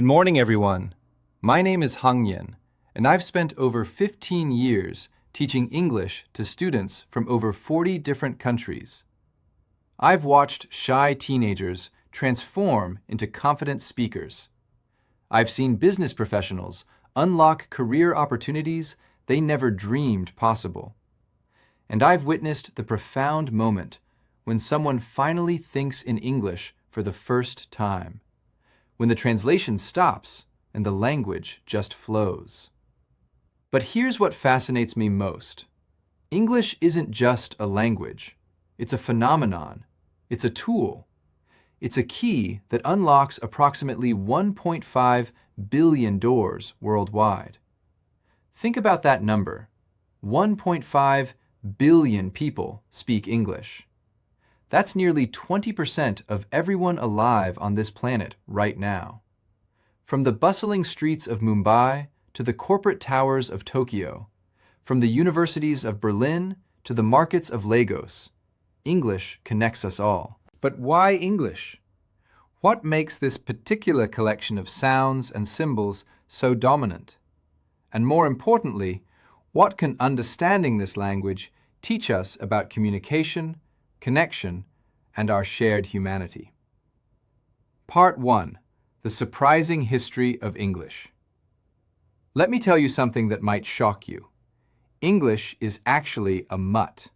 Good morning, everyone. My name is Hang Yen, and I've spent over 15 years teaching English to students from over 40 different countries. I've watched shy teenagers transform into confident speakers. I've seen business professionals unlock career opportunities they never dreamed possible. And I've witnessed the profound moment when someone finally thinks in English for the first time, when the translation stops and the language just flows. But here's what fascinates me most. English isn't just a language. It's a phenomenon. It's a tool. It's a key that unlocks approximately 1.5 billion doors worldwide. Think about that number. 1.5 billion people speak English. That's nearly 20% of everyone alive on this planet right now. From the bustling streets of Mumbai to the corporate towers of Tokyo, from the universities of Berlin to the markets of Lagos, English connects us all. But why English? What makes this particular collection of sounds and symbols so dominant? And more importantly, what can understanding this language teach us about communication, connection, and our shared humanity? Part 1. The surprising history of English. Let me tell you something that might shock you. English is actually a mutt.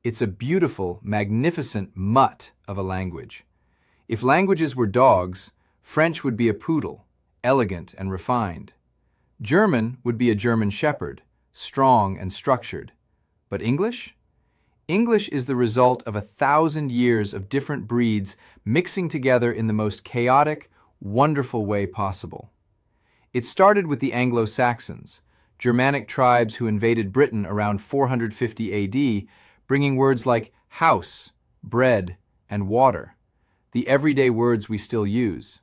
It's a beautiful, magnificent mutt of a language. If languages were dogs, French would be a poodle, elegant and refined. German would be a German shepherd, strong and structured. But English? English is the result of 1,000 years of different breeds mixing together in the most chaotic, wonderful way possible. It started with the Anglo-Saxons, Germanic tribes who invaded Britain around 450 AD, bringing words like house, bread, and water, the everyday words we still use.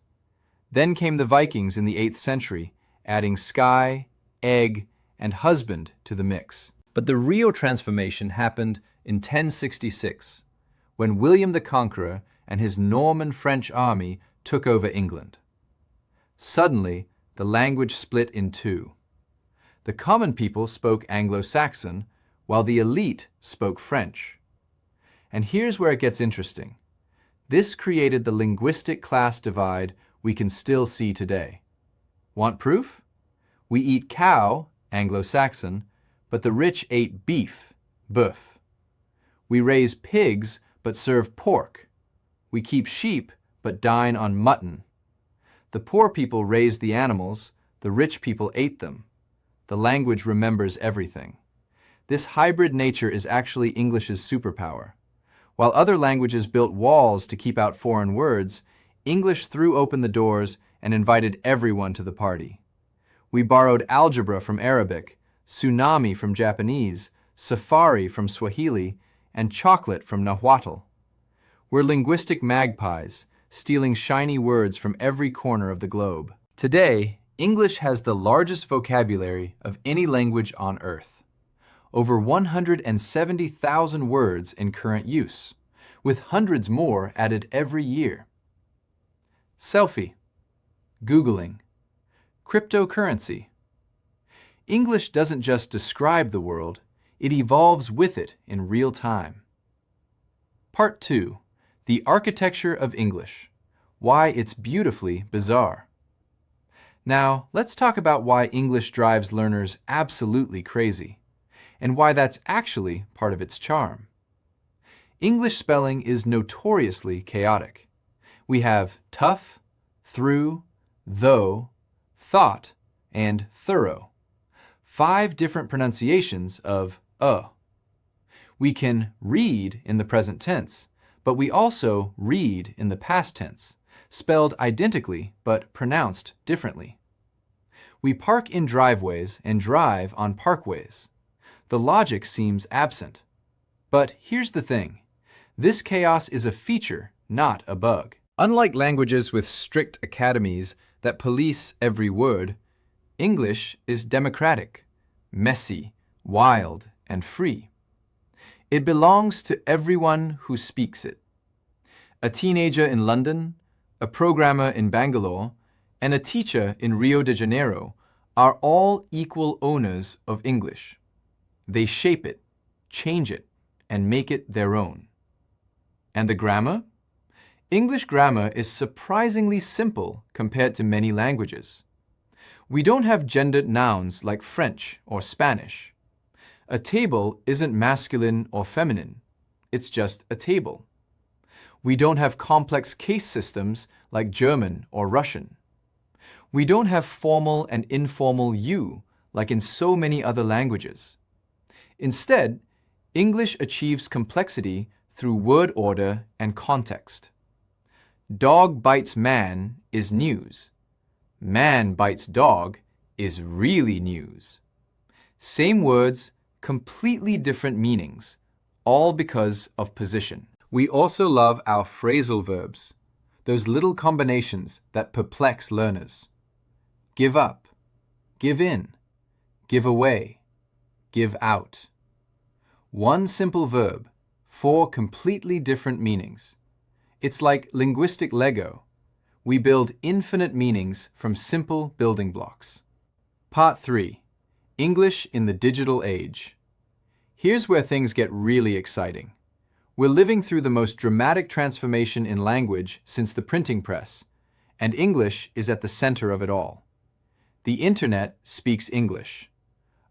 Then came the Vikings in the 8th century, adding sky, egg, and husband to the mix. But the real transformation happened in 1066, when William the Conqueror and his Norman French army took over England. Suddenly, the language split in two. The common people spoke Anglo-Saxon, while the elite spoke French. And here's where it gets interesting. This created the linguistic class divide we can still see today. Want proof? We eat cow, Anglo-Saxon, but the rich ate beef, bœuf. We raise pigs, but serve pork. We keep sheep, but dine on mutton. The poor people raised the animals, the rich people ate them. The language remembers everything. This hybrid nature is actually English's superpower. While other languages built walls to keep out foreign words, English threw open the doors and invited everyone to the party. We borrowed algebra from Arabic, tsunami from Japanese, safari from Swahili, and chocolate from Nahuatl. We're linguistic magpies, stealing shiny words from every corner of the globe. Today, English has the largest vocabulary of any language on Earth. Over 170,000 words in current use, with hundreds more added every year. Selfie, Googling, cryptocurrency. English doesn't just describe the world, it evolves with it in real time. Part 2. The architecture of English. Why it's beautifully bizarre. Now, let's talk about why English drives learners absolutely crazy, and why that's actually part of its charm. English spelling is notoriously chaotic. We have tough, through, though, thought, and thorough. 5 different pronunciations of We can read in the present tense, but we also read in the past tense, spelled identically but pronounced differently. We park in driveways and drive on parkways. The logic seems absent. But here's the thing. This chaos is a feature, not a bug. Unlike languages with strict academies that police every word, English is democratic, messy, wild, and free. It belongs to everyone who speaks it. A teenager in London, a programmer in Bangalore, and a teacher in Rio de Janeiro are all equal owners of English. They shape it, change it, and make it their own. And the grammar? English grammar is surprisingly simple compared to many languages. We don't have gendered nouns like French or Spanish. A table isn't masculine or feminine. It's just a table. We don't have complex case systems like German or Russian. We don't have formal and informal you like in so many other languages. Instead, English achieves complexity through word order and context. Dog bites man is news. Man bites dog is really news. Same words, completely different meanings, all because of position. We also love our phrasal verbs, those little combinations that perplex learners. Give up, give in, give away, give out. One simple verb, 4 completely different meanings. It's like linguistic Lego. We build infinite meanings from simple building blocks. Part 3. English in the digital age. Here's where things get really exciting. We're living through the most dramatic transformation in language since the printing press, and English is at the center of it all. The Internet speaks English.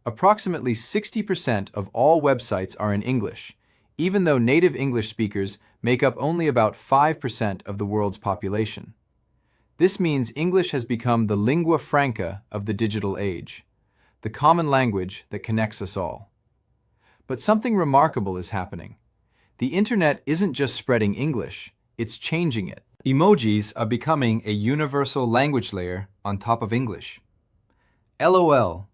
Approximately 60% of all websites are in English, even though native English speakers make up only about 5% of the world's population. This means English has become the lingua franca of the digital age, the common language that connects us all. But something remarkable is happening. The Internet isn't just spreading English, it's changing it. Emojis are becoming a universal language layer on top of English. LOL,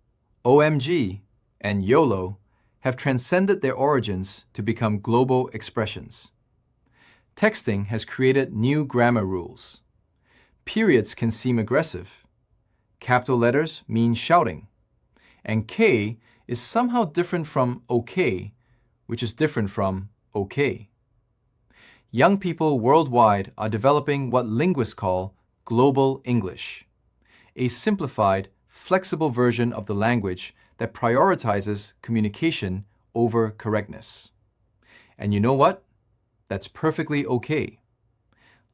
OMG, and YOLO have transcended their origins to become global expressions. Texting has created new grammar rules. Periods can seem aggressive. Capital letters mean shouting. And K is somehow different from OK, which is different from OK. Young people worldwide are developing what linguists call global English, a simplified, flexible version of the language that prioritizes communication over correctness. And you know what? That's perfectly okay.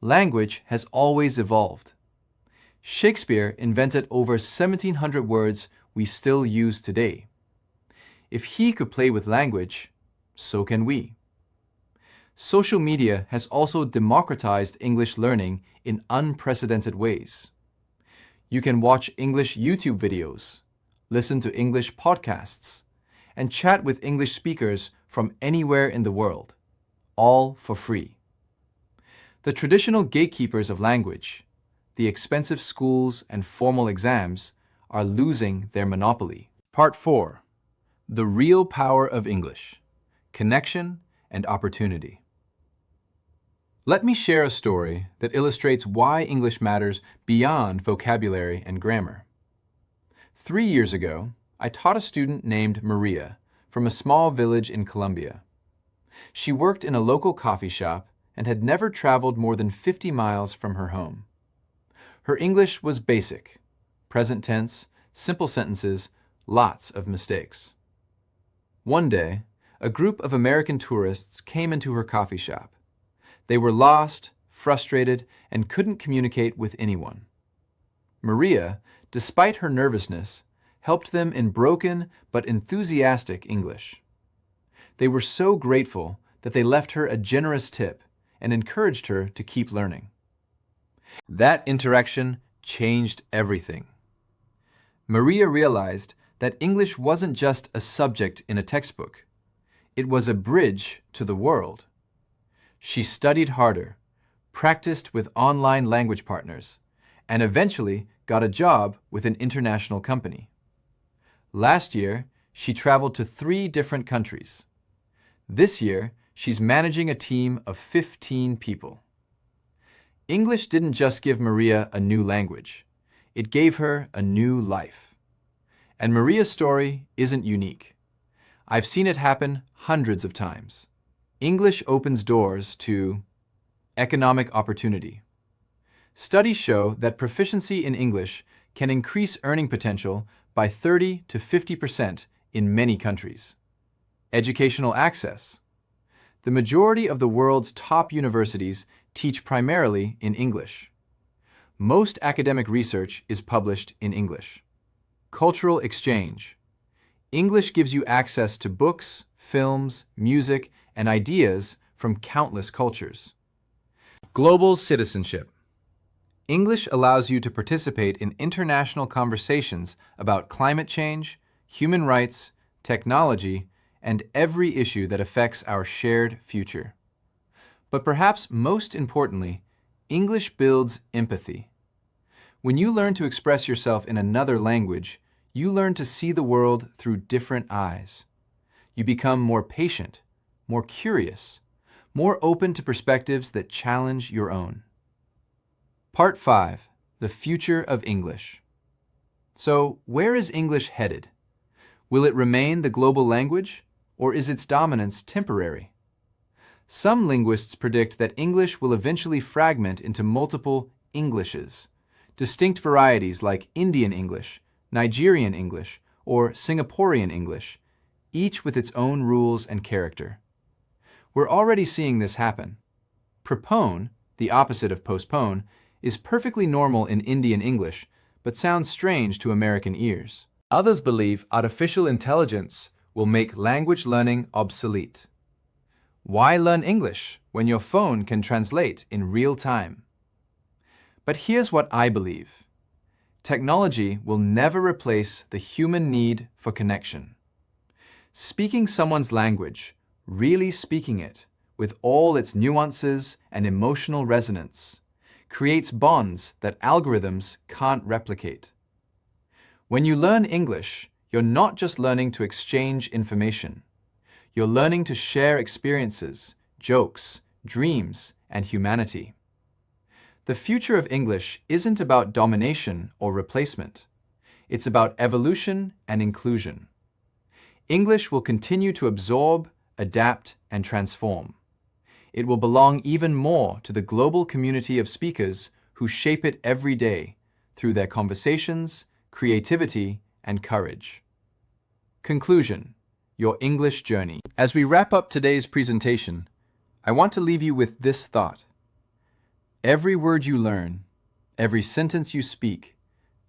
Language has always evolved. Shakespeare invented over 1,700 words we still use today. If he could play with language, so can we. Social media has also democratized English learning in unprecedented ways. You can watch English YouTube videos, listen to English podcasts, and chat with English speakers from anywhere in the world, all for free. The traditional gatekeepers of language, the expensive schools and formal exams, are losing their monopoly. Part 4. The real power of English: connection and opportunity. Let me share a story that illustrates why English matters beyond vocabulary and grammar. 3 years ago, I taught a student named Maria from a small village in Colombia. She worked in a local coffee shop and had never traveled more than 50 miles from her home. Her English was basic: present tense, simple sentences, lots of mistakes. One day, a group of American tourists came into her coffee shop. They were lost, frustrated, and couldn't communicate with anyone. Maria, despite her nervousness, helped them in broken but enthusiastic English. They were so grateful that they left her a generous tip and encouraged her to keep learning. That interaction changed everything. Maria realized that English wasn't just a subject in a textbook. It was a bridge to the world. She studied harder, practiced with online language partners, and eventually got a job with an international company. Last year, she traveled to 3 different countries. This year, she's managing a team of 15 people. English didn't just give Maria a new language. It gave her a new life. And Maria's story isn't unique. I've seen it happen hundreds of times. English opens doors to economic opportunity, Studies show that proficiency in English can increase earning potential by 30 to 50% in many countries. Educational access. The majority of the world's top universities teach primarily in English. Most academic research is published in English. Cultural exchange. English gives you access to books, films, music, and ideas from countless cultures. Global citizenship. English allows you to participate in international conversations about climate change, human rights, technology, and every issue that affects our shared future. But perhaps most importantly, English builds empathy. When you learn to express yourself in another language, you learn to see the world through different eyes. You become more patient, more curious, more open to perspectives that challenge your own. Part 5. The Future of English. So, where is English headed? Will it remain the global language, or is its dominance temporary? Some linguists predict that English will eventually fragment into multiple Englishes, distinct varieties like Indian English, Nigerian English, or Singaporean English, each with its own rules and character. We're already seeing this happen. Prepone, the opposite of postpone, is perfectly normal in Indian English, but sounds strange to American ears. Others believe artificial intelligence will make language learning obsolete. Why learn English when your phone can translate in real time? But here's what I believe. Technology will never replace the human need for connection. Speaking someone's language, really speaking it, with all its nuances and emotional resonance, creates bonds that algorithms can't replicate. When you learn English, you're not just learning to exchange information. You're learning to share experiences, jokes, dreams, and humanity. The future of English isn't about domination or replacement. It's about evolution and inclusion. English will continue to absorb, adapt, and transform. It will belong even more to the global community of speakers who shape it every day through their conversations, creativity, and courage. Conclusion: your English journey. As we wrap up today's presentation, I want to leave you with this thought. Every word you learn, every sentence you speak,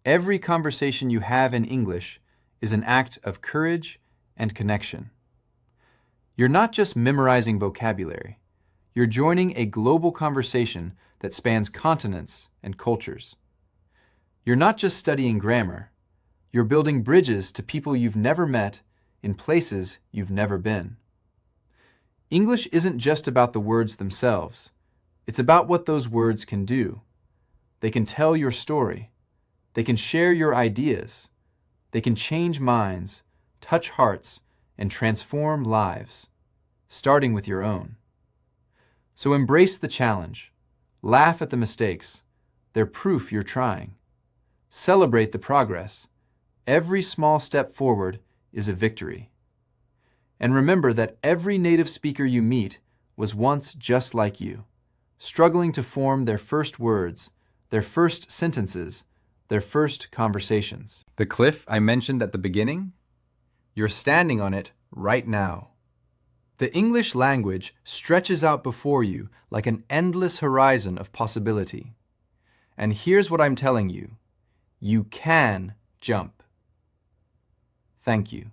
every conversation you have in English is an act of courage and connection. You're not just memorizing vocabulary. You're joining a global conversation that spans continents and cultures. You're not just studying grammar. You're building bridges to people you've never met in places you've never been. English isn't just about the words themselves. It's about what those words can do. They can tell your story. They can share your ideas. They can change minds, touch hearts, and transform lives, starting with your own. So embrace the challenge. Laugh at the mistakes. They're proof you're trying. Celebrate the progress. Every small step forward is a victory. And remember that every native speaker you meet was once just like you, struggling to form their first words, their first sentences, their first conversations. The cliff I mentioned at the beginning? You're standing on it right now. The English language stretches out before you like an endless horizon of possibility. And here's what I'm telling you. You can jump. Thank you.